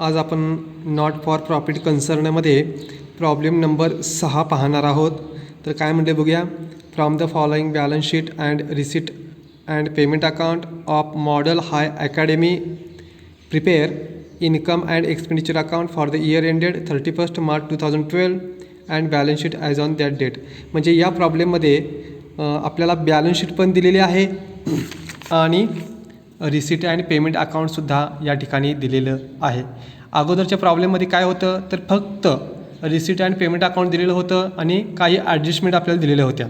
आज आपण not for profit कन्सर्नमध्ये प्रॉब्लेम नंबर 6 पाहणार आहोत. तर काय म्हणते बघूया. From the following balance sheet and receipt and payment account of model high academy prepare income and expenditure account for the year ended 31 March 2012 and balance sheet as on that date. म्हणजे या प्रॉब्लेममध्ये आपल्याला balance sheet पण दिलेली आहे आणि receipt and payment अकाउंटसुद्धा या ठिकाणी दिलेलं आहे. अगोदरच्या प्रॉब्लेममध्ये काय होतं तर फक्त रिसिट अँड पेमेंट अकाउंट दिलेलं होतं आणि काही ॲडजस्टमेंट आपल्याला दिलेल्या होत्या.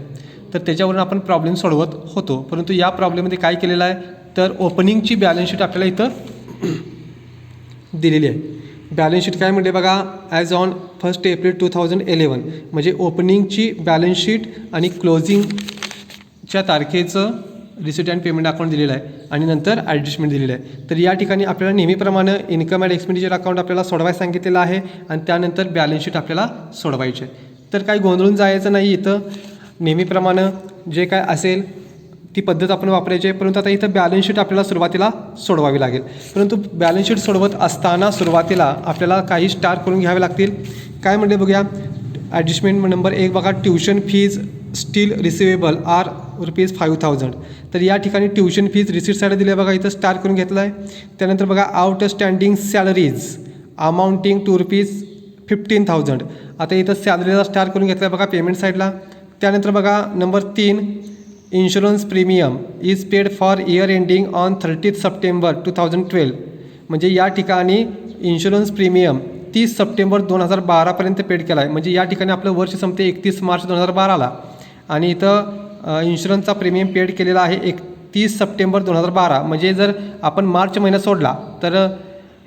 तर त्याच्यावरून आपण प्रॉब्लेम सोडवत होतो. परंतु या प्रॉब्लेममध्ये काय केलेलं आहे तर ओपनिंगची बॅलन्स शीट आपल्याला इथं दिलेली आहे. बॅलन्स शीट काय म्हणते बघा. ॲज ऑन 1 एप्रिल 2011 म्हणजे ओपनिंगची बॅलन्स शीट आणि क्लोजिंगच्या तारखेचं रिसिट अँड पेमेंट अकाउंट दिलेलं आहे आणि नंतर ॲडजस्टमेंट दिलेलं आहे. तर या ठिकाणी आपल्याला नेहमीप्रमाणे इन्कम अँड एक्सपेंडिचर अकाउंट आपल्याला सोडवायला सांगितलेलं आहे आणि त्यानंतर बॅलन्स शीट आपल्याला सोडवायचे. तर काही गोंधळून जायचं नाही. इथं नेहमीप्रमाणे जे काय असेल ती पद्धत आपण वापरायची आहे. परंतु आता इथं बॅलन्स शीट आपल्याला सुरुवातीला सोडवावी लागेल. परंतु बॅलन्स शीट सोडवत असताना सुरुवातीला आपल्याला काही स्टार करून घ्यावे लागतील. काय म्हणते बघूया. ॲडजस्टमेंट नंबर 1 बघा. Tuition fees still receivable are ₹5,000. तर या ठिकाणी ट्युशन फीज रिसिट साईड दिली आहे बघा. इथं स्टार करून घेतलं आहे. त्यानंतर बघा आउटस्टँडिंग सॅलरीज अमाऊंटिंग टू ₹15,000. आता इथं सॅलरीला स्टार करून घेतला आहे बघा पेमेंट साईडला. त्यानंतर बघा number 3 insurance premium is paid for year ending on 30 September 2012. म्हणजे या ठिकाणी इन्शुरन्स प्रीमियम 30 सप्टेंबर 2012पर्यंत पेड केला आहे. म्हणजे या ठिकाणी आपलं वर्ष संपते 31 मार्च 2012ला आणि इथं इन्शुरन्सचा प्रीमियम पेड केलेला आहे 31 सप्टेंबर 2012. म्हणजे जर आपण मार्च महिना सोडला तर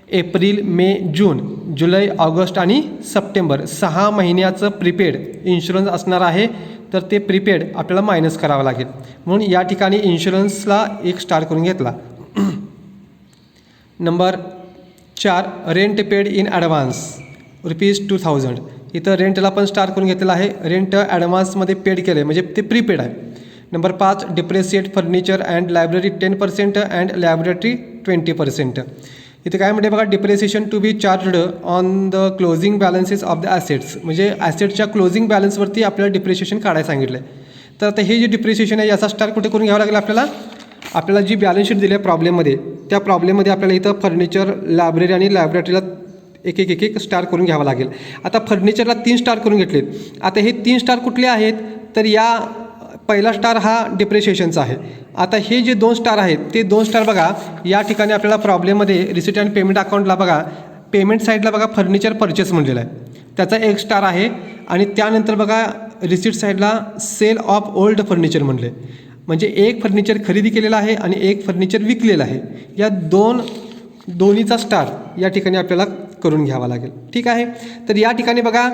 एप्रिल मे जून जुलै ऑगस्ट आणि सप्टेंबर 6 महिन्याचं प्रीपेड इन्शुरन्स असणार आहे. तर ते प्रीपेड आपल्याला मायनस करावं लागेल. म्हणून या ठिकाणी इन्शुरन्सला 1 स्टार करून घेतला. Number 4 rent paid in advance ₹2,000. इथं रेंटला पण स्टार करून घेतलेला आहे. रेंट ॲडव्हान्समध्ये पेड केलं आहे म्हणजे ते प्रीपेड आहे. Number 5 depreciate furniture and library 10% and laboratory 20%. इथे काय म्हणते बघा. Depreciation to be charged on the closing balances of the assets. म्हणजे ॲसेटच्या क्लोजिंग बॅलन्सवरती आपल्याला डिप्रेसिएशन काढायला सांगितलं आहे. तर आता हे जे डिप्रेसिएशन आहे याचा स्टार कुठे करून घ्यावा लागेल आपल्याला जी बॅलन्स शीट दिली आहे प्रॉब्लेममध्ये त्या प्रॉब्लेममध्ये आपल्याला इथं फर्निचर लायब्ररी आणि लॅबोरेटरीला एक स्टार करून घ्यावं लागेल. आता फर्निचरला 3 स्टार करून घेतलेत. आता हे 3 स्टार कुठले आहेत तर या पहिला स्टार हा डिप्रिशिएशनचा आहे. आता हे जे 2 स्टार आहेत ते 2 स्टार बघा या ठिकाणी आपल्याला प्रॉब्लेममध्ये रिसिट अँड पेमेंट अकाउंटला बघा पेमेंट साईडला बघा फर्निचर परचेस म्हणलेलं आहे त्याचा 1 स्टार आहे आणि त्यानंतर बघा रिसिट साईडला सेल ऑफ ओल्ड फर्निचर म्हणले. म्हणजे 1 फर्निचर खरेदी केलेला आहे आणि 1 फर्निचर विकलेलं आहे. या दोन्हीचा स्टार या ठिकाणी आपल्याला करून घ्यावा लागेल. ठीक आहे. तर या ठिकाणी बघा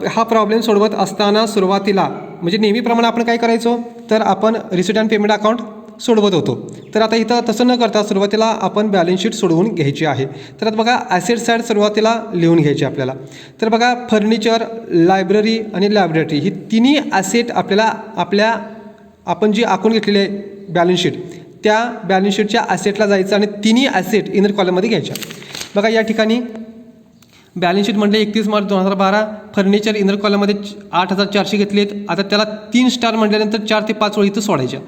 हा प्रॉब्लेम सोडवत असताना सुरुवातीला म्हणजे नेहमीप्रमाणे आपण काय करायचो तर आपण रिसिट अँड पेमेंट अकाउंट सोडवत होतो. तर आता इथं तसं न करता सुरुवातीला आपण बॅलन्स शीट सोडवून घ्यायची आहे. तर आता बघा ॲसेट साईड सुरुवातीला लिहून घ्यायची आपल्याला. तर बघा फर्निचर लायब्ररी आणि लॅबोरेटरी ही तिन्ही ॲसेट आपल्याला आपण जी आखून घेतलेली आहे बॅलन्स शीट त्या बॅलन्स शीटच्या ॲसेटला जायचं आणि तिन्ही ॲसेट इनर कॉलममध्ये घ्यायच्या. बघा या ठिकाणी बॅलन्स शीट म्हटलं 31 मार्च 2012 फर्निचर इनर कॉलममध्ये 8,400 घेतलेत. आता त्याला 3 स्टार म्हटल्यानंतर 4 ते 5 वेळ इथं सोडायच्या.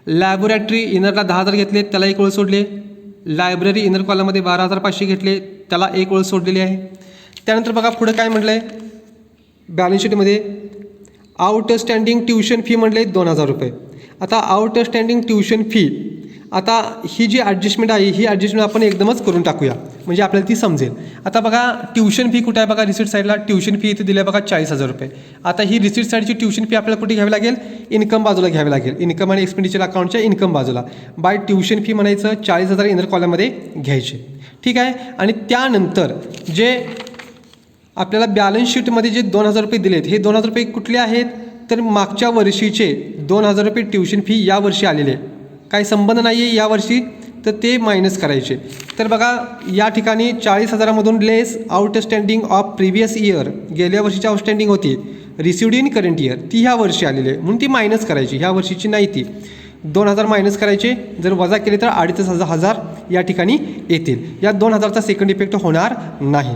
लॅबोरेटरी इनरला 10,000 घेतले त्याला 1 वेळ सोडले. लायब्ररी इनर कॉलममध्ये 12,500 घेतले त्याला 1 वेळ सोडलेली आहे. त्यानंतर बघा पुढं काय म्हटलं आहे बॅलन्स शीटमध्ये आउटस्टँडिंग ट्युशन फी म्हटले ₹2,000. आता आउटस्टँडिंग ट्युशन फी आता ही जी ॲडजस्टमेंट आहे ही ॲडजस्टमेंट आपण एकदमच करून टाकूया म्हणजे आपल्याला ती समजेल. आता बघा ट्युशन फी कुठे आहे बघा रिसिट साईडला ट्युशन फी इथे दिली आहे बघा ₹40,000. आता ही रिसिट साईडची ट्युशन फी आपल्याला कुठे घ्यावी लागेल इन्कम बाजूला घ्यावी लागेल. इन्कम आणि एक्सपेंडिचर अकाउंटच्या इन्कम बाजूला बाय ट्युशन फी म्हणायचं 40,000 इनर कॉलममध्ये घ्यायचे. ठीक आहे. आणि त्यानंतर जे आपल्याला बॅलन्स शीटमध्ये जे ₹2,000 दिलेत हे ₹2,000 कुठले आहेत तर मागच्या वर्षीचे ₹2,000 ट्युशन फी या वर्षी आलेले काही संबंध नाही आहे यावर्षी तर ते मायनस करायचे. तर बघा या ठिकाणी 40,000मधून लेस आउटस्टँडिंग ऑफ प्रिव्हियस इयर गेल्या वर्षीची आउटस्टँडिंग होती रिसिव्ड इन करंट इयर ती ह्या वर्षी आलेली आहे म्हणून ती मायनस करायची. ह्या वर्षीची नाही ती 2,000 मायनस करायचे. जर वजा केले तर 3,500 या ठिकाणी येतील. या 2000चा सेकंड इफेक्ट होणार नाही.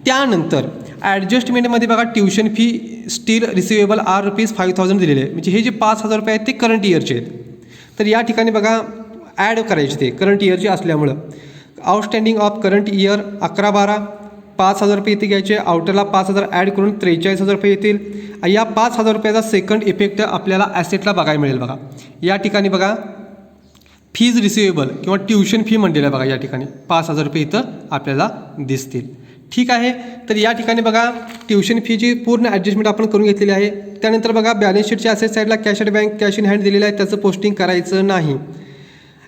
त्यानंतर ॲडजस्टमेंटमध्ये बघा tuition fee still receivable are ₹5,000 दिलेले आहे. म्हणजे हे जे 5,000 रुपये आहेत ते करंट इयरचे आहेत. तर या ठिकाणी बघा ॲड करायचे ते करंट इयरचे असल्यामुळं आउटस्टँडिंग ऑफ करंट इयर 11-12 5,000 रुपये इथे घ्यायचे. आउटरला 5,000 ॲड करून 43,000 रुपये येतील. या 5,000 रुपयाचा सेकंड इफेक्ट आपल्याला ॲसेटला बघायला मिळेल. बघा या ठिकाणी बघा फीज रिसिवेबल किंवा ट्युशन फी म्हणलेलं आहे. बघा या ठिकाणी 5,000 रुपये इथं आपल्याला दिसतील. ठीक आहे. तर या ठिकाणी बघा ट्युशन फीची पूर्ण ॲडजस्टमेंट आपण करून घेतलेली आहे. त्यानंतर बघा बॅलन्स शीटच्या ॲसेट साईडला cash at bank cash in hand दिलेलं आहे, त्याचं पोस्टिंग करायचं नाही.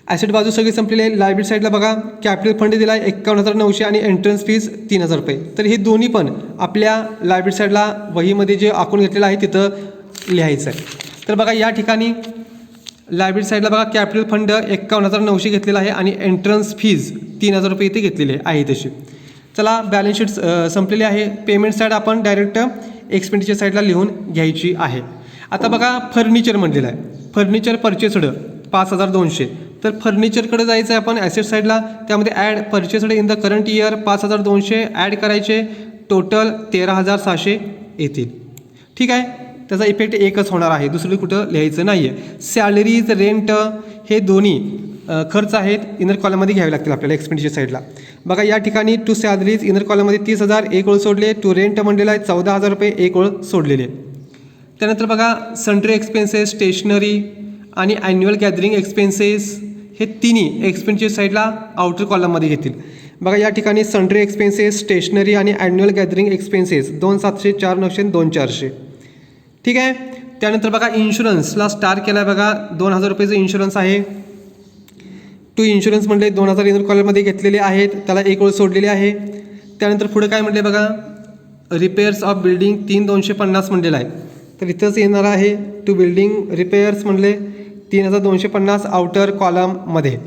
ॲसेट बाजू सगळी संपलेली आहे. लायबिलिटी साईडला बघा कॅपिटल फंड दिला आहे 51,900 आणि एंट्रन्स फीज 3,000 रुपये. तर हे दोन्ही पण आपल्या लायबिलिटी साईडला वहीमध्ये जे अकाउंट घेतलेलं आहे तिथं लिहायचं आहे. तर बघा या ठिकाणी लायबिलिटी साईडला बघा कॅपिटल फंड 51,900 घेतलेला आहे आणि एंट्रन्स फीज 3,000 रुपये इथे घेतलेले आहे तशी. चला बॅलन्स शीट संपलेली आहे. पेमेंट साईड आपण डायरेक्ट एक्सपेंडिचर साईडला लिहून घ्यायची आहे. आता बघा फर्निचर म्हणलेलं आहे. Furniture purchased 5,200. तर फर्निचरकडे जायचं आहे आपण ॲसेट साईडला. त्यामध्ये add purchased in the current year 5,200 add करायचे. टोटल 13,600 येतील. ठीक आहे. त्याचा इफेक्ट एकच होणार आहे, दुसरं कुठं लिहायचं नाही आहे. सॅलरीज रेंट हे दोन्ही खर्च आहेत इनर कॉलममध्ये घ्यावे लागतील आपल्याला एक्सपेंडिचर साईडला. बघा या ठिकाणी टू सॅलरीज इनर कॉलममध्ये 30,000 एक ओळ सोडले. टू रेंट म्हणलेला आहे 14,000 रुपये एक ओळ सोडलेले. त्यानंतर बघा सन्ड्री एक्सपेन्सेस स्टेशनरी आणि ॲन्युअल गॅदरिंग एक्सपेन्सेस हे तिन्ही एक्सपेंडिचर साईडला आउटर कॉलममध्ये घेतील. बघा या ठिकाणी सन्ड्री एक्सपेन्सेस स्टेशनरी आणि ॲन्युअल गॅदरिंग एक्सपेन्सेस 2,700 4,900 2,400. ठीक आहे. त्यानंतर बघा इन्शुरन्सला स्टार केला आहे. बघा 2,000 रुपयेचं इन्शुरन्स आहे. टू इन्शुरन्स म्हणले 2,000 इनर कॉलममध्ये घेतलेले आहेत, त्याला एक ओळ सोडलेली आहे. त्यानंतर पुढे काय म्हटले बघा रिपेअर्स ऑफ बिल्डिंग 3,250 म्हणलेलं आहे. तर इथंच येणार आहे टू बिल्डिंग रिपेअर्स म्हणले 3,250 आउटर कॉलममध्ये.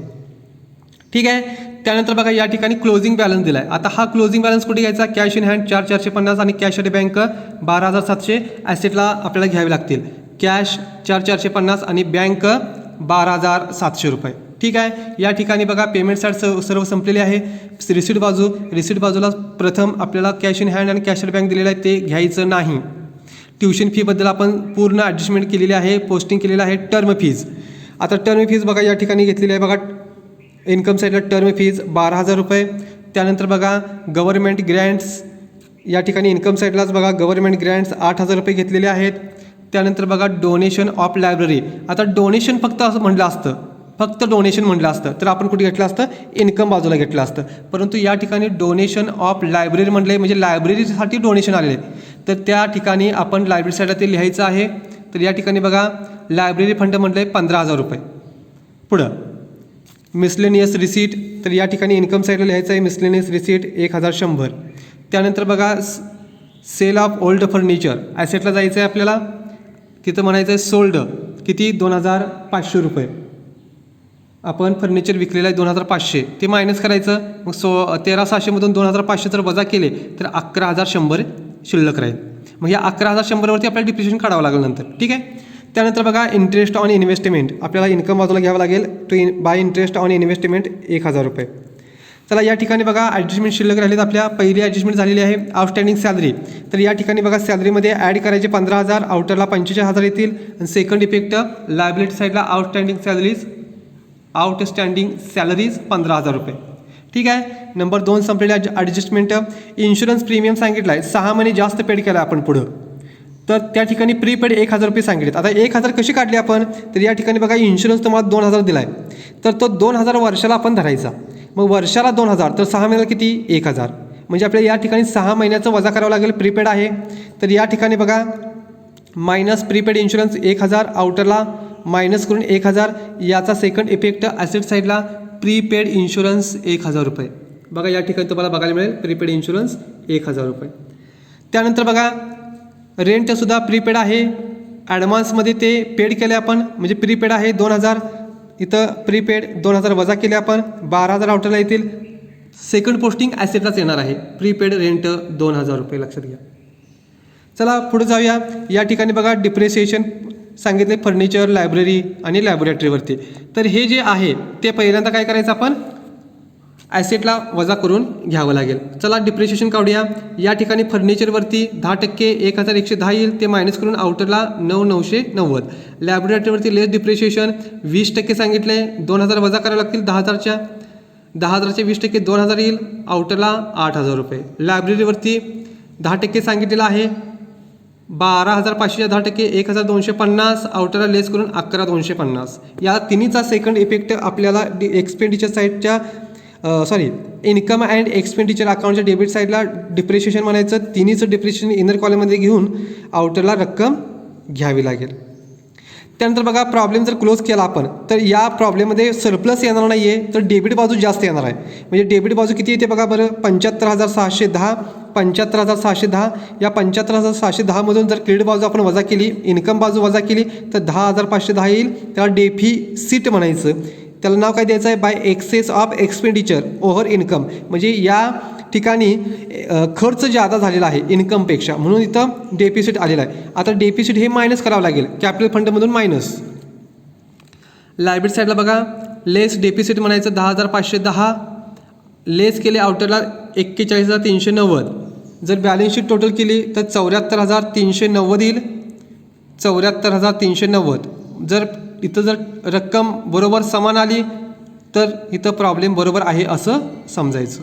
ठीक आहे. त्यानंतर बघा या ठिकाणी क्लोजिंग बॅलन्स दिला आहे. आता हा क्लोजिंग बॅलन्स कुठे घ्यायचा? कॅश इन हँड 4,450 आणि कॅश ॲट बँक 12,700 ॲसेटला आपल्याला घ्यावे लागतील. कॅश 4,450 आणि बँक 12,700 रुपये. ठीक आहे. या ठिकाणी बघा पेमेंट साईड सर्व संपलेली आहे. रिसीट बाजूला प्रथम आपल्याला कॅश इन हँड आणि कॅश ॲट बँक दिलेलं आहे ते घ्यायचं नाही. ट्युशन फीबद्दल आपण पूर्ण ॲडजस्टमेंट केलेली आहे, पोस्टिंग केलेलं आहे. टर्म फीज आता टर्म फीज बघा या ठिकाणी घेतलेली आहे. बघा इन्कम साईडला टर्म फीज 12,000 रुपये. त्यानंतर बघा गव्हर्नमेंट ग्रँट्स या ठिकाणी इन्कम साईडलाच बघा गव्हर्नमेंट ग्रँट्स 8,000 रुपये घेतलेले आहेत. त्यानंतर बघा डोनेशन ऑफ लायब्ररी. आता डोनेशन फक्त असं म्हटलं असतं, फक्त डोनेशन म्हटलं असतं तर आपण कुठे घेतलं असतं? इन्कम बाजूला घेतलं असतं. परंतु या ठिकाणी डोनेशन ऑफ लायब्ररी म्हटले म्हणजे लायब्ररीसाठी डोनेशन आलेले, तर त्या ठिकाणी आपण लायब्ररी साईडला ते लिहायचं आहे. तर या ठिकाणी बघा लायब्ररी फंड म्हटलं आहे 15,000 रुपये. पुढं मिसलेनियस रिसीट, तर या ठिकाणी इन्कम साईडला लिहायचं आहे मिसलेनियस रिसीट 1,100. त्यानंतर बघा सेल ऑफ ओल्ड फर्निचर ॲसेटला जायचं आहे आपल्याला. तिथं म्हणायचं आहे सोल्ड किती? 2,500 रुपये. आपण फर्निचर विकलेलं आहे 2,500, ते मायनस करायचं. मग 13,600मधून 2,500 जर वजा केले तर 11,100 शिल्लक राहील. मग या 11,100वरती आपल्याला डिप्रिशिएशन काढावं लागेल नंतर. ठीक आहे. त्यानंतर बघा इंटरेस्ट ऑन इन्व्हेस्टमेंट आपल्याला इन्कम बाजूला घ्यावं लागेल. To by interest on investment 1,000 रुपये. चला या ठिकाणी बघा ॲडजस्टमेंट शिल्लक राहिलेत आपल्या. पहिली ॲडजस्टमेंट झालेली आहे आउटस्टँडिंग सॅलरी. तर या ठिकाणी बघा सॅलरीमध्ये ॲड करायचे 15,000, आउटरला 45,000 येतील. आणि सेकंड इफेक्ट लायबिलिटी साईडला आउटस्टँडिंग सॅलरीज 15,000 रुपये. ठीक आहे. नंबर 2 संपलेले ॲडजस्टमेंट. इन्शुरन्स प्रीमियम सांगितलं आहे 6 महिने जास्त पेड केला आपण पुढं, तर त्या ठिकाणी प्रीपेड 1,000 रुपये सांगितलेत. आता 1,000 कशी काढली आपण? तर या ठिकाणी बघा इन्शुरन्स तुम्हाला 2,000 दिला आहे, तर तो 2,000 वर्षाला आपण धरायचा. मग वर्षाला 2,000 तर 6 महिन्याला किती? 1,000. म्हणजे आपल्याला या ठिकाणी 6 महिन्याचं वजा करावं लागेल. प्रीपेड आहे तर या ठिकाणी बघा मायनस प्रीपेड इन्शुरन्स 1,000, आउटरला मायनस करून 1,000. याचा सेकंड इफेक्ट ॲसेट साईडला प्रीपेड इन्शुरन्स 1,000 रुपये. बघा या ठिकाणी तुम्हाला बघायला मिळेल प्रीपेड इन्शुरन्स 1,000 रुपये. त्यानंतर बघा रेंटसुद्धा प्रीपेड आहे. ॲडव्हान्समध्ये ते पेड केले आपण, म्हणजे प्रीपेड आहे 2,000. इथं प्रीपेड 2,000 वजा केले आपण 12,000 आउटरला येतील. सेकंड पोस्टिंग ॲसेटलाच येणार आहे. प्रीपेड रेंट 2,000 रुपये लक्षात घ्या. चला पुढे जाऊया. या ठिकाणी बघा डिप्रिसिएशन सांगितले फर्निचर, लायब्ररी आणि लॅबोरेटरीवरती. तर हे जे आहे ते पहिल्यांदा काय करायचं आपण? ॲसेटला वजा करून घ्यावं लागेल. चला डिप्रिशिएशन काढूया. या ठिकाणी फर्निचरवरती 10% 1110 येईल, ते मायनस करून आउटरला 9990. लॅबोरेटरीवरती लेस डिप्रिशिएशन 20% सांगितले, 2000 वजा करावे लागतील 10,000च्या. 10,000चे 20% 2000 येईल, आउटरला 8000 रुपये. लायब्ररीवरती 10% सांगितलेलं आहे, 12,500च्या 10% 1250, आउटरला लेस करून 11,250. या तिन्हीचा सेकंड इफेक्ट आपल्याला एक्सपेंडिचर साईडच्या इन्कम अँड एक्सपेंडिचर अकाउंटच्या डेबिट साईडला डिप्रिशिएशन म्हणायचं. तिन्हीचं डिप्रिशिएशन इनर कॉलममध्ये घेऊन आउटरला रक्कम घ्यावी लागेल. त्यानंतर बघा, प्रॉब्लेम जर क्लोज केला आपण तर या प्रॉब्लेममध्ये सरप्लस येणार नाही आहे, तर डेबिट बाजू जास्त येणार आहे. म्हणजे डेबिट बाजू किती येते बघा बरं, 75,610. 75,610 या 75,610मधून जर क्रेडिट बाजू आपण वजा केली, इन्कम बाजू वजा केली तर 10,510 येईल. त्याला डेफिसिट म्हणायचं. त्याला नाव काय द्यायचं आहे, bye access of expenditure over income. म्हणजे या ठिकाणी खर्च जादा झालेला आहे इन्कमपेक्षा, म्हणून इथं डेफिसिट आलेला आहे. आता डेफिसिट हे मायनस करावं लागेल कॅपिटल फंडमधून मायनस. लायबिलिटी साईडला बघा, लेस डेफिसिट म्हणायचं 10,510, लेस केले आउटरला 41,390. जर बॅलन्स शीट टोटल केली तर 74,390 येईल, 74,390. जर इथं जर रक्कम बरोबर समान आली तर इथं प्रॉब्लेम बरोबर आहे असं समजायचं.